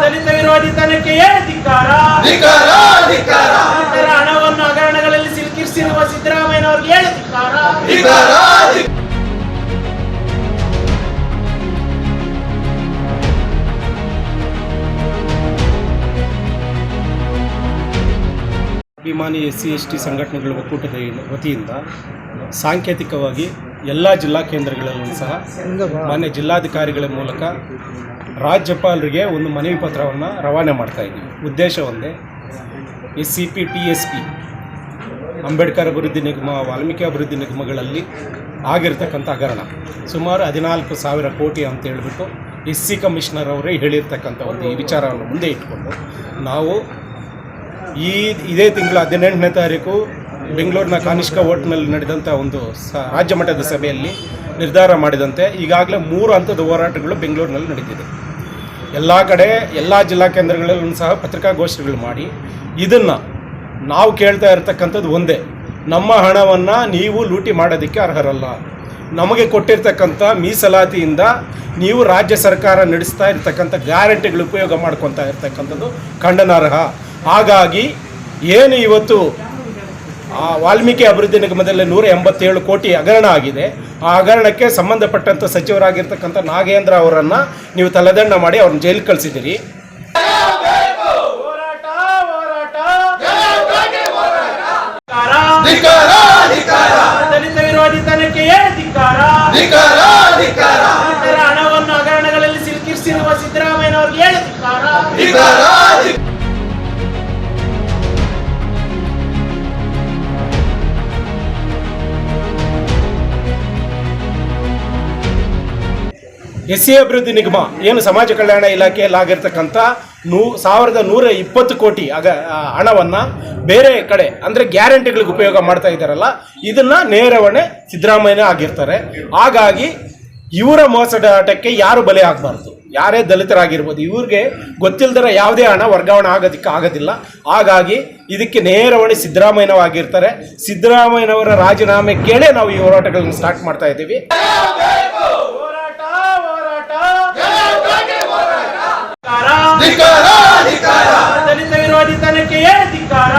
ದಲಿತ ವಿರೋಧಿ ತನಿಖೆಯೇ ಧಿಕ್ಕಾರ. ದಲಿತರ ಹಣವನ್ನು ಹಗರಣಗಳಲ್ಲಿ ಸಿಲುಕಿಸಿರುವ ಸಿದ್ದರಾಮಯ್ಯನವರಿಗೆ ಧಿಕ್ಕಾರ. ಅಭಿಮಾನಿ SC/ST ಸಂಘಟನೆಗಳ ಒಕ್ಕೂಟದ ವತಿಯಿಂದ ಸಾಂಕೇತಿಕವಾಗಿ ಎಲ್ಲ ಜಿಲ್ಲಾ ಕೇಂದ್ರಗಳಲ್ಲೂ ಸಹ ಮಾನ್ಯ ಜಿಲ್ಲಾಧಿಕಾರಿಗಳ ಮೂಲಕ ರಾಜ್ಯಪಾಲರಿಗೆ ಒಂದು ಮನವಿ ಪತ್ರವನ್ನು ರವಾನೆ ಮಾಡ್ತಾ ಇದ್ದೀವಿ. ಉದ್ದೇಶ ಒಂದೇ, SCP, TSP, ಅಂಬೇಡ್ಕರ್ ಅಭಿವೃದ್ಧಿ ನಿಗಮ, ವಾಲ್ಮೀಕಿ ಅಭಿವೃದ್ಧಿ ನಿಗಮಗಳಲ್ಲಿ ಆಗಿರ್ತಕ್ಕಂಥ ಹಗರಣ ಸುಮಾರು 14,000 ಕೋಟಿ ಅಂತ ಹೇಳ್ಬಿಟ್ಟು SC ಕಮಿಷನರ್ ಅವರೇ ಹೇಳಿರ್ತಕ್ಕಂಥ ಒಂದು ಈ ವಿಚಾರವನ್ನು ಮುಂದೆ ಇಟ್ಕೊಂಡು ನಾವು ಇದೇ ತಿಂಗಳ 18ನೇ ತಾರೀಕು ಬೆಂಗಳೂರಿನ ಕಾನಿಷ್ಕ ಹೋಟ್ಲ್ನಲ್ಲಿ ನಡೆದಂಥ ಒಂದು ರಾಜ್ಯ ಮಟ್ಟದ ಸಭೆಯಲ್ಲಿ ನಿರ್ಧಾರ ಮಾಡಿದಂತೆ ಈಗಾಗಲೇ 3 ಹಂತದ ಹೋರಾಟಗಳು ಬೆಂಗಳೂರಿನಲ್ಲಿ ನಡೆದಿದೆ. ಎಲ್ಲ ಕಡೆ ಎಲ್ಲ ಜಿಲ್ಲಾ ಕೇಂದ್ರಗಳಲ್ಲೂ ಸಹ ಪತ್ರಿಕಾಗೋಷ್ಠಿಗಳು ಮಾಡಿ ಇದನ್ನು ನಾವು ಕೇಳ್ತಾ ಇರತಕ್ಕಂಥದ್ದು ಒಂದೇ, ನಮ್ಮ ಹಣವನ್ನು ನೀವು ಲೂಟಿ ಮಾಡೋದಕ್ಕೆ ಅರ್ಹರಲ್ಲ. ನಮಗೆ ಕೊಟ್ಟಿರ್ತಕ್ಕಂಥ ಮೀಸಲಾತಿಯಿಂದ ನೀವು ರಾಜ್ಯ ಸರ್ಕಾರ ನಡೆಸ್ತಾ ಇರ್ತಕ್ಕಂಥ ಗ್ಯಾರಂಟಿಗಳು ಉಪಯೋಗ ಮಾಡ್ಕೊತಾ ಇರ್ತಕ್ಕಂಥದ್ದು ಖಂಡನಾರ್ಹ. ಹಾಗಾಗಿ ಏನು ಇವತ್ತು ವಾಲ್ಮೀಕಿ ಅಭಿವೃದ್ಧಿ ನಿಗಮದಲ್ಲಿ 187 ಕೋಟಿ ಹಗರಣ ಆಗಿದೆ, ಆ ಹಗರಣಕ್ಕೆ ಸಂಬಂಧಪಟ್ಟಂಥ ಸಚಿವರಾಗಿರ್ತಕ್ಕಂಥ ನಾಗೇಂದ್ರ ಅವರನ್ನು ನೀವು ತಲೆದಂಡ ಮಾಡಿ ಅವ್ರನ್ನ ಜೈಲಿಗೆ ಕಳಿಸಿದ್ದೀರಿ. ದಲಿತ ವಿರೋಧಿ ತನಿಖೆಯೇ ಧಿಕ್ಕಾರ. ದಲಿತರ ಹಣವನ್ನು ಹಗರಣಗಳಲ್ಲಿ ಸಿಲುಕಿಸಿರುವ ಸಿದ್ದರಾಮಯ್ಯನವರಿಗೆ ಧಿಕ್ಕಾರ. SC ಅಭಿವೃದ್ಧಿ ನಿಗಮ ಏನು ಸಮಾಜ ಕಲ್ಯಾಣ ಇಲಾಖೆಯಲ್ಲಾಗಿರ್ತಕ್ಕಂಥ 1,120 ಕೋಟಿ ಹಣವನ್ನು ಬೇರೆ ಕಡೆ ಅಂದರೆ ಗ್ಯಾರಂಟಿಗಳಿಗೆ ಉಪಯೋಗ ಮಾಡ್ತಾ ಇದ್ದಾರಲ್ಲ, ಇದನ್ನು ನೇರವಣೆ ಸಿದ್ದರಾಮಯ್ಯ ಆಗಿರ್ತಾರೆ. ಹಾಗಾಗಿ ಇವರ ಮೋಸಡಾಟಕ್ಕೆ ಯಾರು ಬಲಿ ಆಗಬಾರ್ದು, ಯಾರೇ ದಲಿತರಾಗಿರ್ಬೋದು, ಇವ್ರಿಗೆ ಗೊತ್ತಿಲ್ಲದರ ಯಾವುದೇ ಹಣ ವರ್ಗಾವಣೆ ಆಗೋದಿಲ್ಲ. ಹಾಗಾಗಿ ಇದಕ್ಕೆ ನೇರವಣೆ ಸಿದ್ದರಾಮಯ್ಯನವಾಗಿರ್ತಾರೆ. ಸಿದ್ದರಾಮಯ್ಯನವರ ರಾಜೀನಾಮೆ ಕೇಳೇ ನಾವು ಈ ಹೋರಾಟಗಳನ್ನು ಸ್ಟಾರ್ಟ್ ಮಾಡ್ತಾ ಇದ್ದೀವಿ. ದಲಿತ ವಿರೋಧಿ ತನಿಖೆಯೇ ಧಿಕ್ಕಾರ.